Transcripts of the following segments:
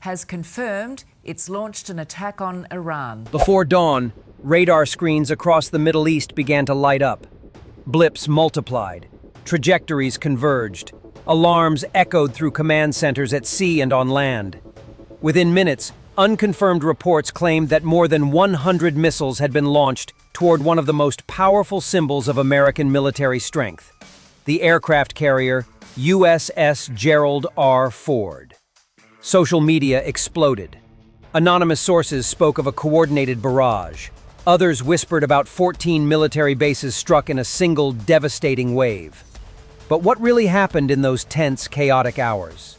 has confirmed it's launched an attack on Iran. Before dawn, radar screens across the Middle East began to light up. Blips multiplied. Trajectories converged. Alarms echoed through command centers at sea and on land. Within minutes, unconfirmed reports claimed that more than 100 missiles had been launched toward one of the most powerful symbols of American military strength, the aircraft carrier USS Gerald R. Ford. Social media exploded. Anonymous sources spoke of a coordinated barrage. Others whispered about 14 military bases struck in a single devastating wave. But what really happened in those tense, chaotic hours?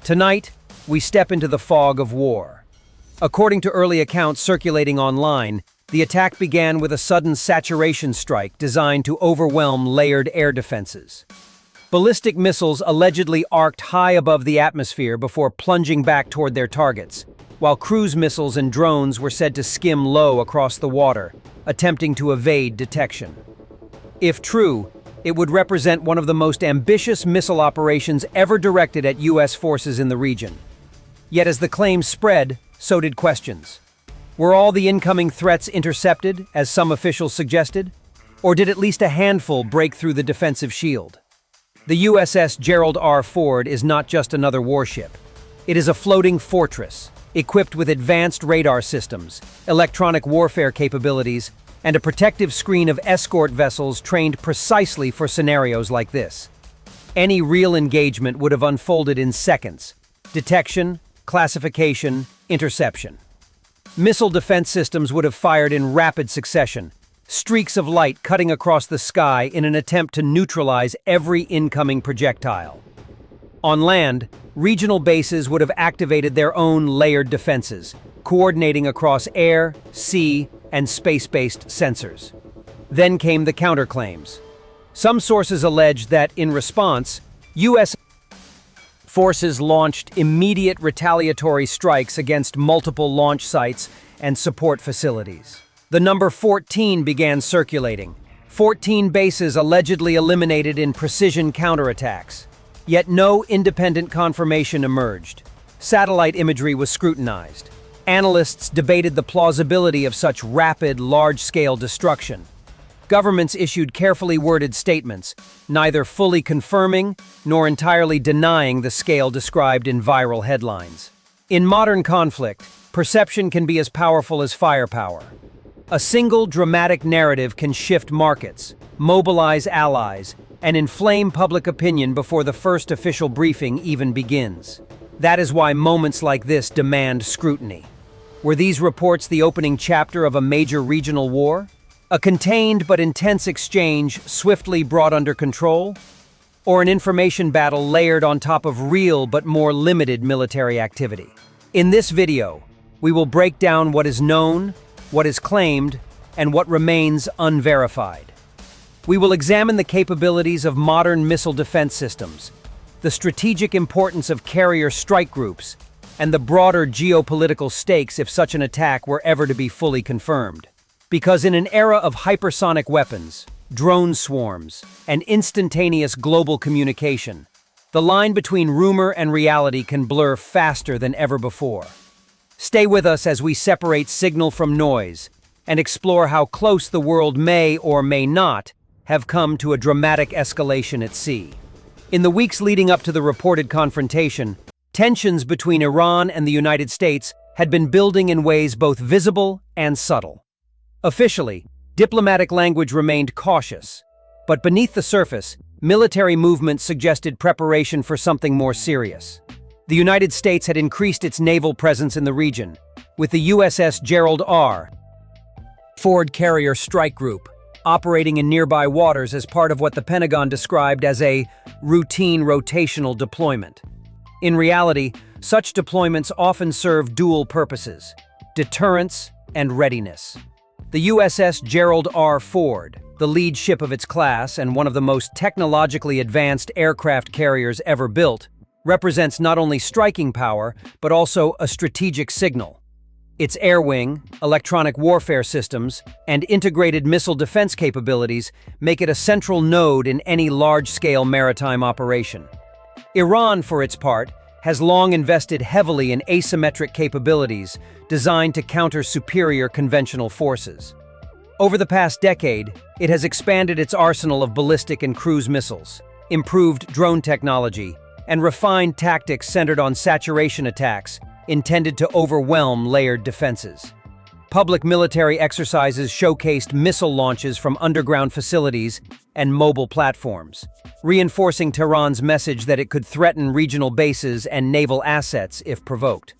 Tonight, we step into the fog of war. According to early accounts circulating online, the attack began with a sudden saturation strike designed to overwhelm layered air defenses. Ballistic missiles allegedly arced high above the atmosphere before plunging back toward their targets, while cruise missiles and drones were said to skim low across the water, attempting to evade detection. If true, it would represent one of the most ambitious missile operations ever directed at U.S. forces in the region. Yet as the claims spread, so did questions. Were all the incoming threats intercepted, as some officials suggested? Or did at least a handful break through the defensive shield? The USS Gerald R. Ford is not just another warship. It is a floating fortress, equipped with advanced radar systems, electronic warfare capabilities, and a protective screen of escort vessels trained precisely for scenarios like this. Any real engagement would have unfolded in seconds. Detection, classification, interception. Missile defense systems would have fired in rapid succession, streaks of light cutting across the sky in an attempt to neutralize every incoming projectile. On land, regional bases would have activated their own layered defenses, coordinating across air, sea, and space-based sensors. Then came the counterclaims. Some sources allege that, in response, U.S. forces launched immediate retaliatory strikes against multiple launch sites and support facilities. The number 14 began circulating. 14 bases allegedly eliminated in precision counterattacks. Yet no independent confirmation emerged. Satellite imagery was scrutinized. Analysts debated the plausibility of such rapid, large-scale destruction. Governments issued carefully worded statements, neither fully confirming nor entirely denying the scale described in viral headlines. In modern conflict, perception can be as powerful as firepower. A single dramatic narrative can shift markets, mobilize allies, and inflame public opinion before the first official briefing even begins. That is why moments like this demand scrutiny. Were these reports the opening chapter of a major regional war? A contained but intense exchange swiftly brought under control? Or an information battle layered on top of real but more limited military activity? In this video, we will break down what is known, what is claimed, and what remains unverified. We will examine the capabilities of modern missile defense systems, the strategic importance of carrier strike groups, and the broader geopolitical stakes if such an attack were ever to be fully confirmed. Because in an era of hypersonic weapons, drone swarms, and instantaneous global communication, the line between rumor and reality can blur faster than ever before. Stay with us as we separate signal from noise and explore how close the world may or may not have come to a dramatic escalation at sea. In the weeks leading up to the reported confrontation, tensions between Iran and the United States had been building in ways both visible and subtle. Officially, diplomatic language remained cautious, but beneath the surface, military movements suggested preparation for something more serious. The United States had increased its naval presence in the region, with the USS Gerald R. Ford carrier strike group, operating in nearby waters as part of what the Pentagon described as a routine rotational deployment. In reality, such deployments often serve dual purposes: deterrence and readiness. The USS Gerald R. Ford, the lead ship of its class and one of the most technologically advanced aircraft carriers ever built, represents not only striking power, but also a strategic signal. Its air wing, electronic warfare systems, and integrated missile defense capabilities make it a central node in any large-scale maritime operation. Iran, for its part, has long invested heavily in asymmetric capabilities designed to counter superior conventional forces. Over the past decade, it has expanded its arsenal of ballistic and cruise missiles, improved drone technology, and refined tactics centered on saturation attacks intended to overwhelm layered defenses. Public military exercises showcased missile launches from underground facilities and mobile platforms, reinforcing Tehran's message that it could threaten regional bases and naval assets if provoked.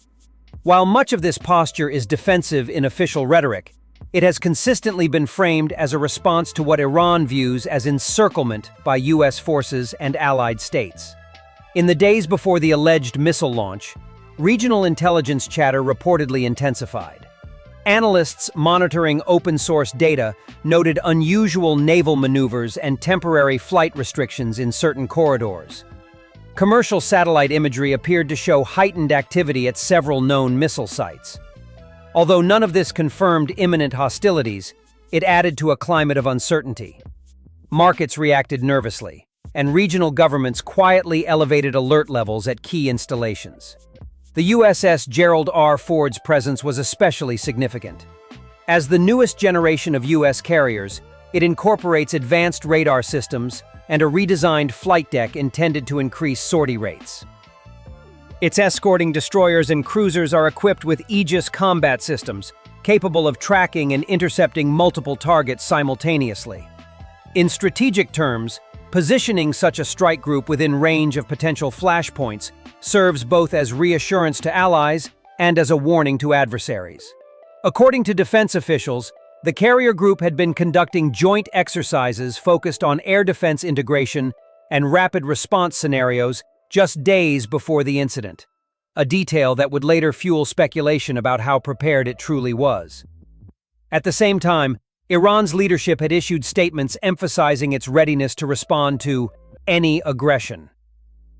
While much of this posture is defensive in official rhetoric, it has consistently been framed as a response to what Iran views as encirclement by U.S. forces and allied states. In the days before the alleged missile launch, regional intelligence chatter reportedly intensified. Analysts monitoring open-source data noted unusual naval maneuvers and temporary flight restrictions in certain corridors. Commercial satellite imagery appeared to show heightened activity at several known missile sites. Although none of this confirmed imminent hostilities, it added to a climate of uncertainty. Markets reacted nervously, and regional governments quietly elevated alert levels at key installations. The USS Gerald R. Ford's presence was especially significant. As the newest generation of U.S. carriers, it incorporates advanced radar systems and a redesigned flight deck intended to increase sortie rates. Its escorting destroyers and cruisers are equipped with Aegis combat systems, capable of tracking and intercepting multiple targets simultaneously. In strategic terms, positioning such a strike group within range of potential flashpoints serves both as reassurance to allies and as a warning to adversaries. According to defense officials, the carrier group had been conducting joint exercises focused on air defense integration and rapid response scenarios just days before the incident, a detail that would later fuel speculation about how prepared it truly was. At the same time, Iran's leadership had issued statements emphasizing its readiness to respond to any aggression.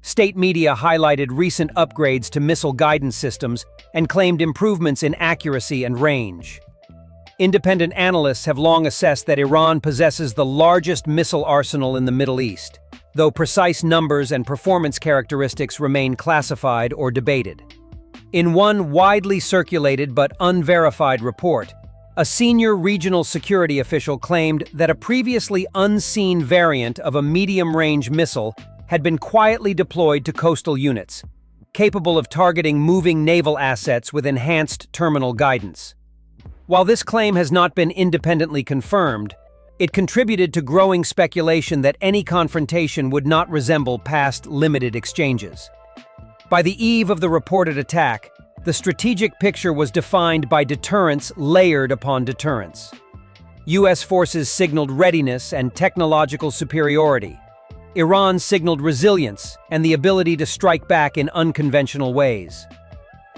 State media highlighted recent upgrades to missile guidance systems and claimed improvements in accuracy and range. Independent analysts have long assessed that Iran possesses the largest missile arsenal in the Middle East, though precise numbers and performance characteristics remain classified or debated. In one widely circulated but unverified report, a senior regional security official claimed that a previously unseen variant of a medium-range missile had been quietly deployed to coastal units, capable of targeting moving naval assets with enhanced terminal guidance. While this claim has not been independently confirmed, it contributed to growing speculation that any confrontation would not resemble past limited exchanges. By the eve of the reported attack, the strategic picture was defined by deterrence layered upon deterrence. U.S. forces signaled readiness and technological superiority. Iran signaled resilience and the ability to strike back in unconventional ways.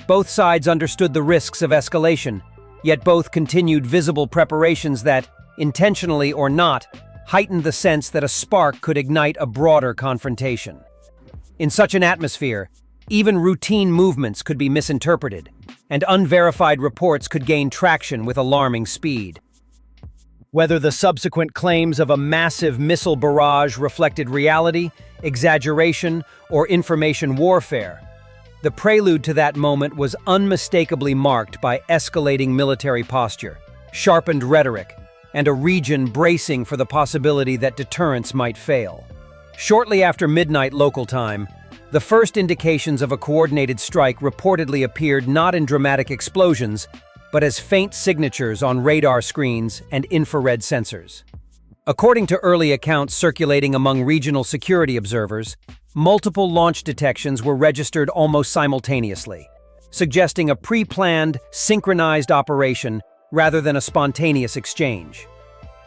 Both sides understood the risks of escalation, yet both continued visible preparations that, intentionally or not, heightened the sense that a spark could ignite a broader confrontation. In such an atmosphere, even routine movements could be misinterpreted, and unverified reports could gain traction with alarming speed. Whether the subsequent claims of a massive missile barrage reflected reality, exaggeration, or information warfare, the prelude to that moment was unmistakably marked by escalating military posture, sharpened rhetoric, and a region bracing for the possibility that deterrence might fail. Shortly after midnight local time, the first indications of a coordinated strike reportedly appeared not in dramatic explosions, but as faint signatures on radar screens and infrared sensors. According to early accounts circulating among regional security observers, multiple launch detections were registered almost simultaneously, suggesting a pre-planned, synchronized operation rather than a spontaneous exchange.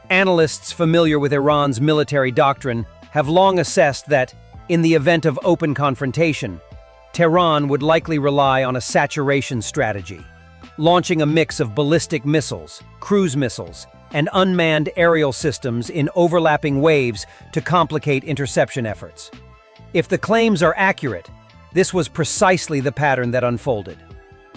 Analysts familiar with Iran's military doctrine have long assessed that, in the event of open confrontation, Tehran would likely rely on a saturation strategy, launching a mix of ballistic missiles, cruise missiles, and unmanned aerial systems in overlapping waves to complicate interception efforts. If the claims are accurate, this was precisely the pattern that unfolded.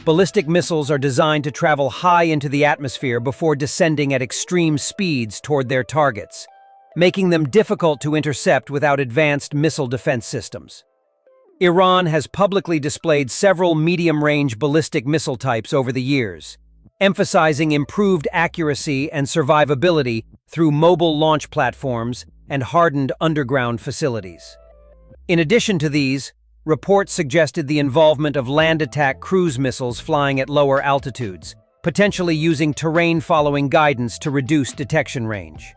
Ballistic missiles are designed to travel high into the atmosphere before descending at extreme speeds toward their targets, making them difficult to intercept without advanced missile defense systems. Iran has publicly displayed several medium-range ballistic missile types over the years, emphasizing improved accuracy and survivability through mobile launch platforms and hardened underground facilities. In addition to these, reports suggested the involvement of land attack cruise missiles flying at lower altitudes, potentially using terrain-following guidance to reduce detection range.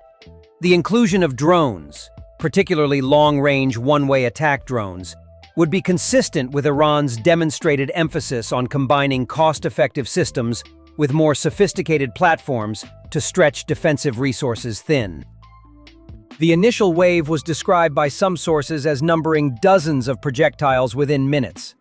The inclusion of drones, particularly long-range one-way attack drones, would be consistent with Iran's demonstrated emphasis on combining cost-effective systems with more sophisticated platforms to stretch defensive resources thin. The initial wave was described by some sources as numbering dozens of projectiles within minutes.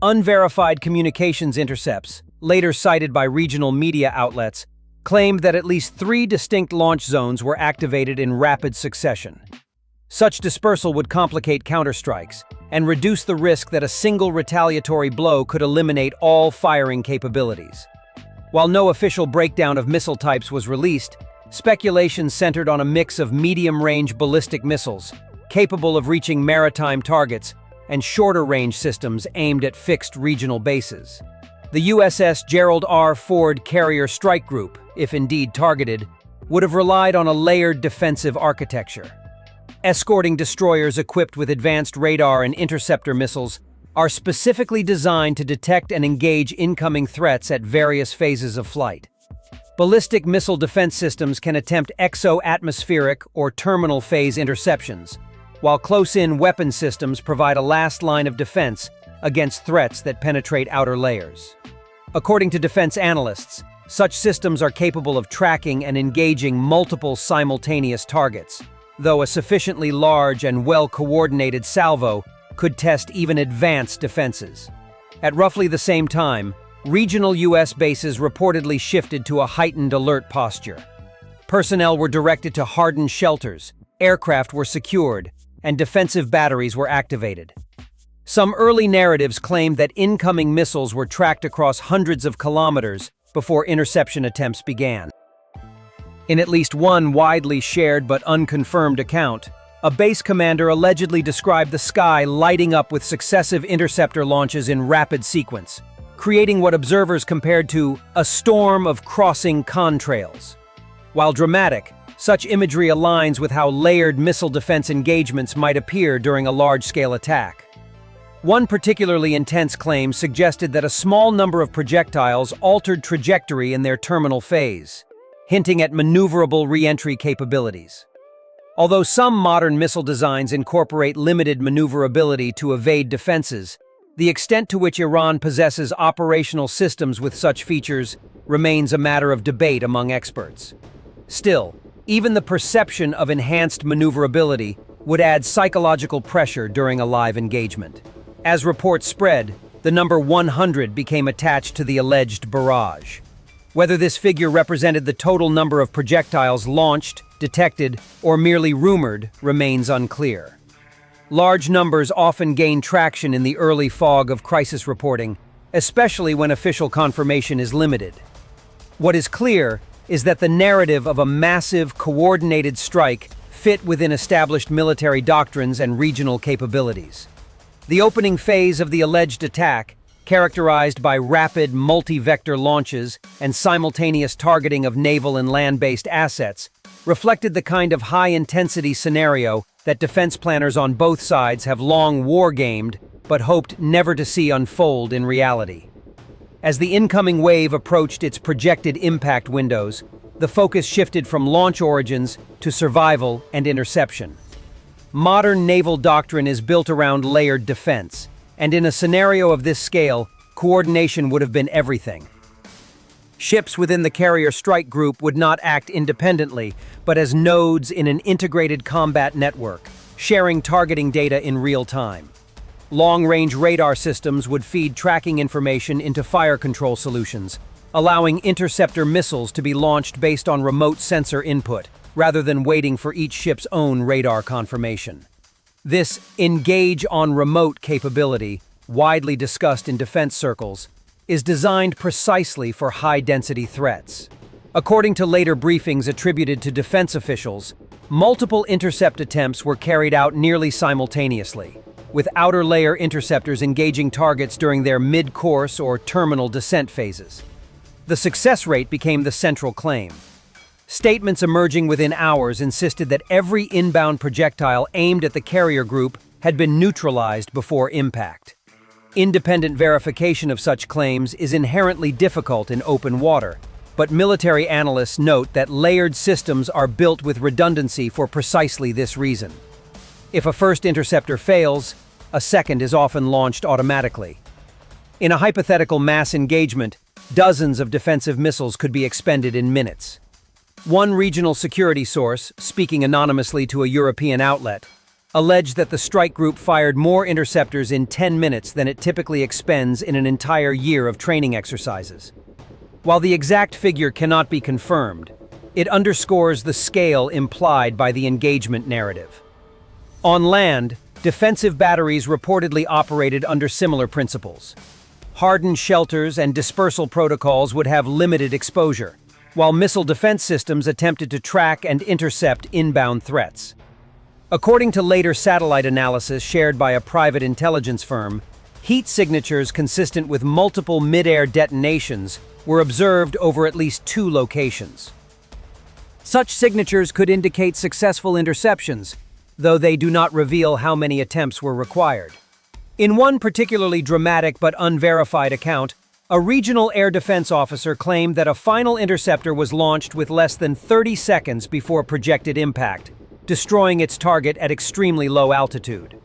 Unverified communications intercepts, later cited by regional media outlets, claimed that at least 3 distinct launch zones were activated in rapid succession. Such dispersal would complicate counterstrikes and reduce the risk that a single retaliatory blow could eliminate all firing capabilities. While no official breakdown of missile types was released, speculation centered on a mix of medium-range ballistic missiles, capable of reaching maritime targets, and shorter-range systems aimed at fixed regional bases. The USS Gerald R. Ford carrier strike group, if indeed targeted, would have relied on a layered defensive architecture. Escorting destroyers equipped with advanced radar and interceptor missiles are specifically designed to detect and engage incoming threats at various phases of flight. Ballistic missile defense systems can attempt exo-atmospheric or terminal phase interceptions, while close-in weapon systems provide a last line of defense against threats that penetrate outer layers. According to defense analysts, such systems are capable of tracking and engaging multiple simultaneous targets, though a sufficiently large and well-coordinated salvo could test even advanced defenses. At roughly the same time, regional U.S. bases reportedly shifted to a heightened alert posture. Personnel were directed to harden shelters, aircraft were secured, and defensive batteries were activated. Some early narratives claimed that incoming missiles were tracked across hundreds of kilometers before interception attempts began. In at least one widely shared but unconfirmed account, a base commander allegedly described the sky lighting up with successive interceptor launches in rapid sequence, creating what observers compared to a storm of crossing contrails. While dramatic, such imagery aligns with how layered missile defense engagements might appear during a large-scale attack. One particularly intense claim suggested that a small number of projectiles altered trajectory in their terminal phase, hinting at maneuverable re-entry capabilities. Although some modern missile designs incorporate limited maneuverability to evade defenses, the extent to which Iran possesses operational systems with such features remains a matter of debate among experts. Still, even the perception of enhanced maneuverability would add psychological pressure during a live engagement. As reports spread, the number 100 became attached to the alleged barrage. Whether this figure represented the total number of projectiles launched, detected, or merely rumored remains unclear. Large numbers often gain traction in the early fog of crisis reporting, especially when official confirmation is limited. What is clear is that the narrative of a massive, coordinated strike fit within established military doctrines and regional capabilities. The opening phase of the alleged attack, characterized by rapid multi-vector launches and simultaneous targeting of naval and land-based assets, reflected the kind of high-intensity scenario that defense planners on both sides have long war-gamed but hoped never to see unfold in reality. As the incoming wave approached its projected impact windows, the focus shifted from launch origins to survival and interception. Modern naval doctrine is built around layered defense, and in a scenario of this scale, coordination would have been everything. Ships within the carrier strike group would not act independently, but as nodes in an integrated combat network, sharing targeting data in real time. Long-range radar systems would feed tracking information into fire control solutions, allowing interceptor missiles to be launched based on remote sensor input, rather than waiting for each ship's own radar confirmation. This engage on remote capability, widely discussed in defense circles, is designed precisely for high-density threats. According to later briefings attributed to defense officials, multiple intercept attempts were carried out nearly simultaneously, with outer layer interceptors engaging targets during their mid-course or terminal descent phases. The success rate became the central claim. Statements emerging within hours insisted that every inbound projectile aimed at the carrier group had been neutralized before impact. Independent verification of such claims is inherently difficult in open water, but military analysts note that layered systems are built with redundancy for precisely this reason. If a first interceptor fails, a second is often launched automatically. In a hypothetical mass engagement, dozens of defensive missiles could be expended in minutes. One regional security source, speaking anonymously to a European outlet, alleged that the strike group fired more interceptors in 10 minutes than it typically expends in an entire year of training exercises. While the exact figure cannot be confirmed, it underscores the scale implied by the engagement narrative. On land, defensive batteries reportedly operated under similar principles. Hardened shelters and dispersal protocols would have limited exposure, while missile defense systems attempted to track and intercept inbound threats. According to later satellite analysis shared by a private intelligence firm, heat signatures consistent with multiple mid-air detonations were observed over at least 2 locations. Such signatures could indicate successful interceptions, though they do not reveal how many attempts were required. In one particularly dramatic but unverified account, a regional air defense officer claimed that a final interceptor was launched with less than 30 seconds before projected impact, destroying its target at extremely low altitude.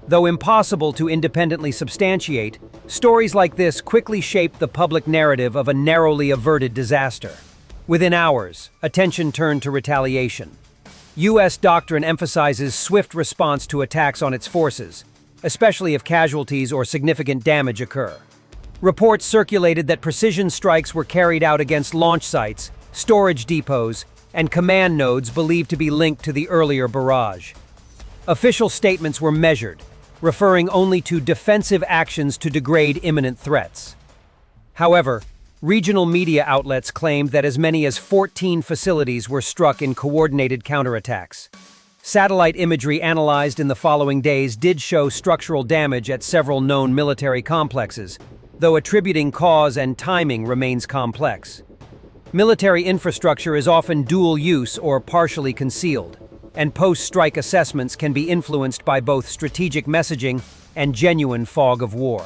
Though impossible to independently substantiate, stories like this quickly shaped the public narrative of a narrowly averted disaster. Within hours, attention turned to retaliation. U.S. doctrine emphasizes swift response to attacks on its forces, especially if casualties or significant damage occur. Reports circulated that precision strikes were carried out against launch sites, storage depots, and command nodes believed to be linked to the earlier barrage. Official statements were measured, referring only to defensive actions to degrade imminent threats. However, regional media outlets claimed that as many as 14 facilities were struck in coordinated counterattacks. Satellite imagery analyzed in the following days did show structural damage at several known military complexes, though attributing cause and timing remains complex. Military infrastructure is often dual-use or partially concealed, and post-strike assessments can be influenced by both strategic messaging and genuine fog of war.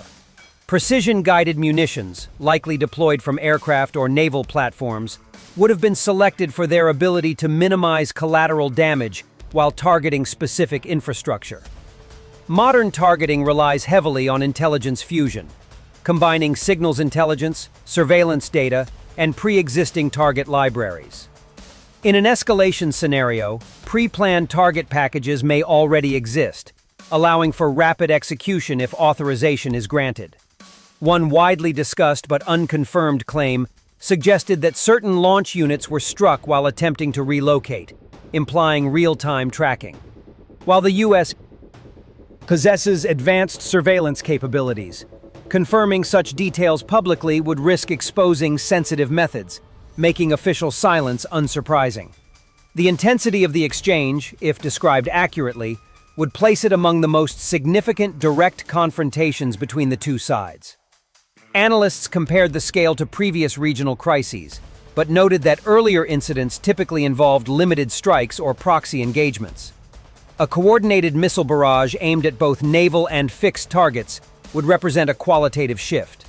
Precision-guided munitions, likely deployed from aircraft or naval platforms, would have been selected for their ability to minimize collateral damage while targeting specific infrastructure. Modern targeting relies heavily on intelligence fusion, combining signals intelligence, surveillance data, and pre-existing target libraries. In an escalation scenario, pre-planned target packages may already exist, allowing for rapid execution if authorization is granted. One widely discussed but unconfirmed claim suggested that certain launch units were struck while attempting to relocate, implying real-time tracking. While the U.S. possesses advanced surveillance capabilities, confirming such details publicly would risk exposing sensitive methods, making official silence unsurprising. The intensity of the exchange, if described accurately, would place it among the most significant direct confrontations between the two sides. Analysts compared the scale to previous regional crises, but noted that earlier incidents typically involved limited strikes or proxy engagements. A coordinated missile barrage aimed at both naval and fixed targets would represent a qualitative shift.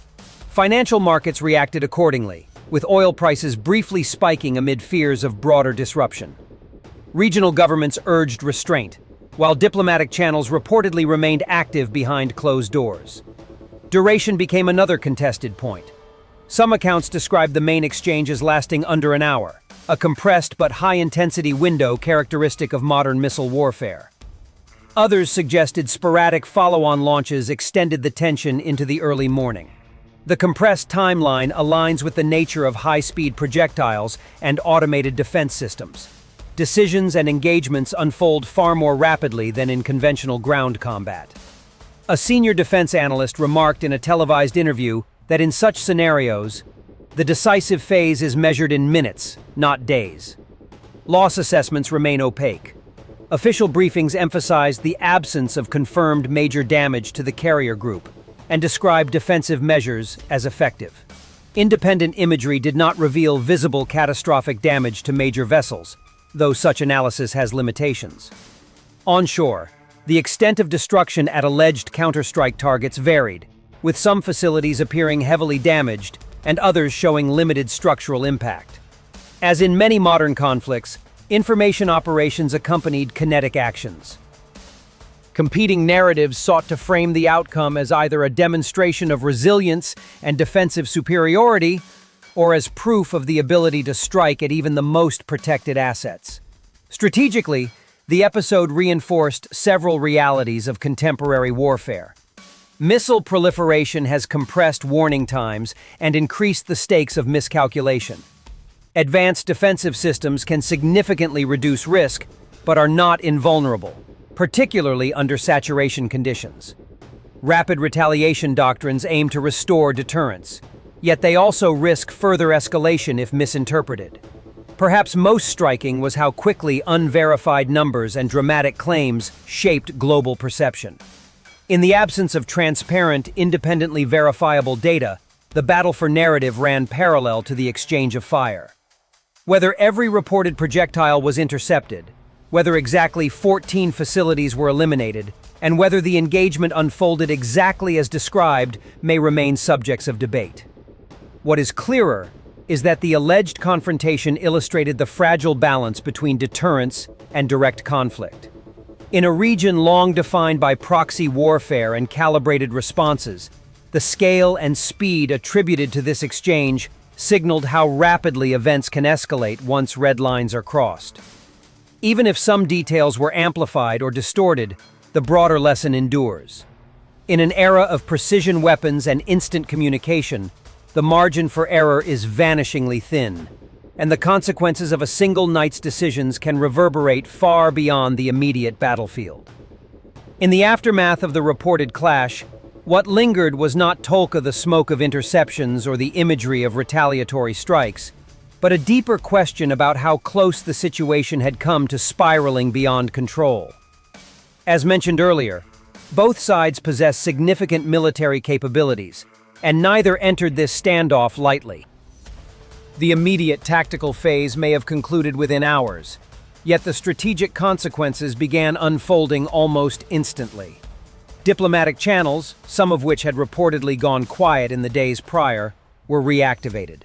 Financial markets reacted accordingly, with oil prices briefly spiking amid fears of broader disruption. Regional governments urged restraint, while diplomatic channels reportedly remained active behind closed doors. Duration became another contested point. Some accounts describe the main exchange as lasting under an hour, a compressed but high-intensity window characteristic of modern missile warfare. Others suggested sporadic follow-on launches extended the tension into the early morning. The compressed timeline aligns with the nature of high-speed projectiles and automated defense systems. Decisions and engagements unfold far more rapidly than in conventional ground combat. A senior defense analyst remarked in a televised interview that in such scenarios, the decisive phase is measured in minutes, not days. Loss assessments remain opaque. Official briefings emphasized the absence of confirmed major damage to the carrier group and described defensive measures as effective. Independent imagery did not reveal visible catastrophic damage to major vessels, though such analysis has limitations. Onshore, the extent of destruction at alleged counterstrike targets varied, with some facilities appearing heavily damaged and others showing limited structural impact. As in many modern conflicts, information operations accompanied kinetic actions. Competing narratives sought to frame the outcome as either a demonstration of resilience and defensive superiority, or as proof of the ability to strike at even the most protected assets. Strategically, the episode reinforced several realities of contemporary warfare. Missile proliferation has compressed warning times and increased the stakes of miscalculation. Advanced defensive systems can significantly reduce risk, but are not invulnerable, particularly under saturation conditions. Rapid retaliation doctrines aim to restore deterrence, yet they also risk further escalation if misinterpreted. Perhaps most striking was how quickly unverified numbers and dramatic claims shaped global perception. In the absence of transparent, independently verifiable data, the battle for narrative ran parallel to the exchange of fire. Whether every reported projectile was intercepted, whether exactly 14 facilities were eliminated, and whether the engagement unfolded exactly as described may remain subjects of debate. What is clearer is that the alleged confrontation illustrated the fragile balance between deterrence and direct conflict. In a region long defined by proxy warfare and calibrated responses, the scale and speed attributed to this exchange signaled how rapidly events can escalate once red lines are crossed. Even if some details were amplified or distorted, the broader lesson endures. In an era of precision weapons and instant communication, the margin for error is vanishingly thin, and the consequences of a single night's decisions can reverberate far beyond the immediate battlefield. In the aftermath of the reported clash, what lingered was not the smoke of interceptions or the imagery of retaliatory strikes, but a deeper question about how close the situation had come to spiraling beyond control. As mentioned earlier, both sides possess significant military capabilities, and neither entered this standoff lightly. The immediate tactical phase may have concluded within hours, yet the strategic consequences began unfolding almost instantly. Diplomatic channels, some of which had reportedly gone quiet in the days prior, were reactivated.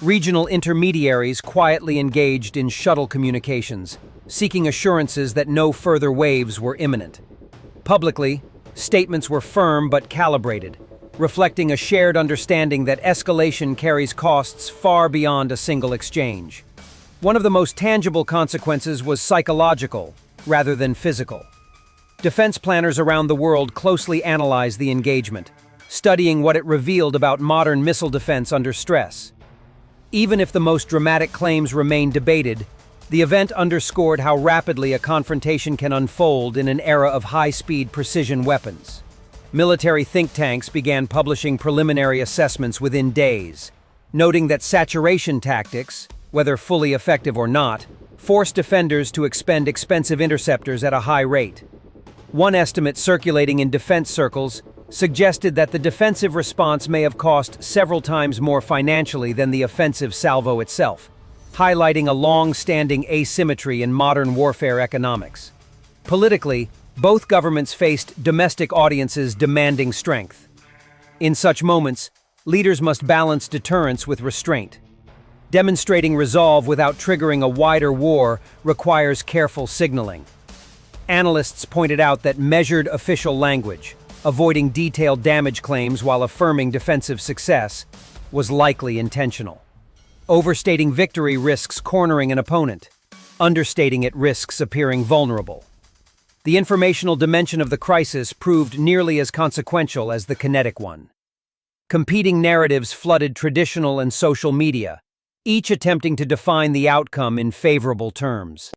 Regional intermediaries quietly engaged in shuttle communications, seeking assurances that no further waves were imminent. Publicly, statements were firm but calibrated, reflecting a shared understanding that escalation carries costs far beyond a single exchange. One of the most tangible consequences was psychological, rather than physical. Defense planners around the world closely analyzed the engagement, studying what it revealed about modern missile defense under stress. Even if the most dramatic claims remained debated, the event underscored how rapidly a confrontation can unfold in an era of high-speed precision weapons. Military think tanks began publishing preliminary assessments within days, noting that saturation tactics, whether fully effective or not, forced defenders to expend expensive interceptors at a high rate. One estimate circulating in defense circles suggested that the defensive response may have cost several times more financially than the offensive salvo itself, highlighting a long-standing asymmetry in modern warfare economics. Politically, both governments faced domestic audiences demanding strength. In such moments, leaders must balance deterrence with restraint. Demonstrating resolve without triggering a wider war requires careful signaling. Analysts pointed out that measured official language, avoiding detailed damage claims while affirming defensive success, was likely intentional. Overstating victory risks cornering an opponent. Understating it risks appearing vulnerable. The informational dimension of the crisis proved nearly as consequential as the kinetic one. Competing narratives flooded traditional and social media, each attempting to define the outcome in favorable terms.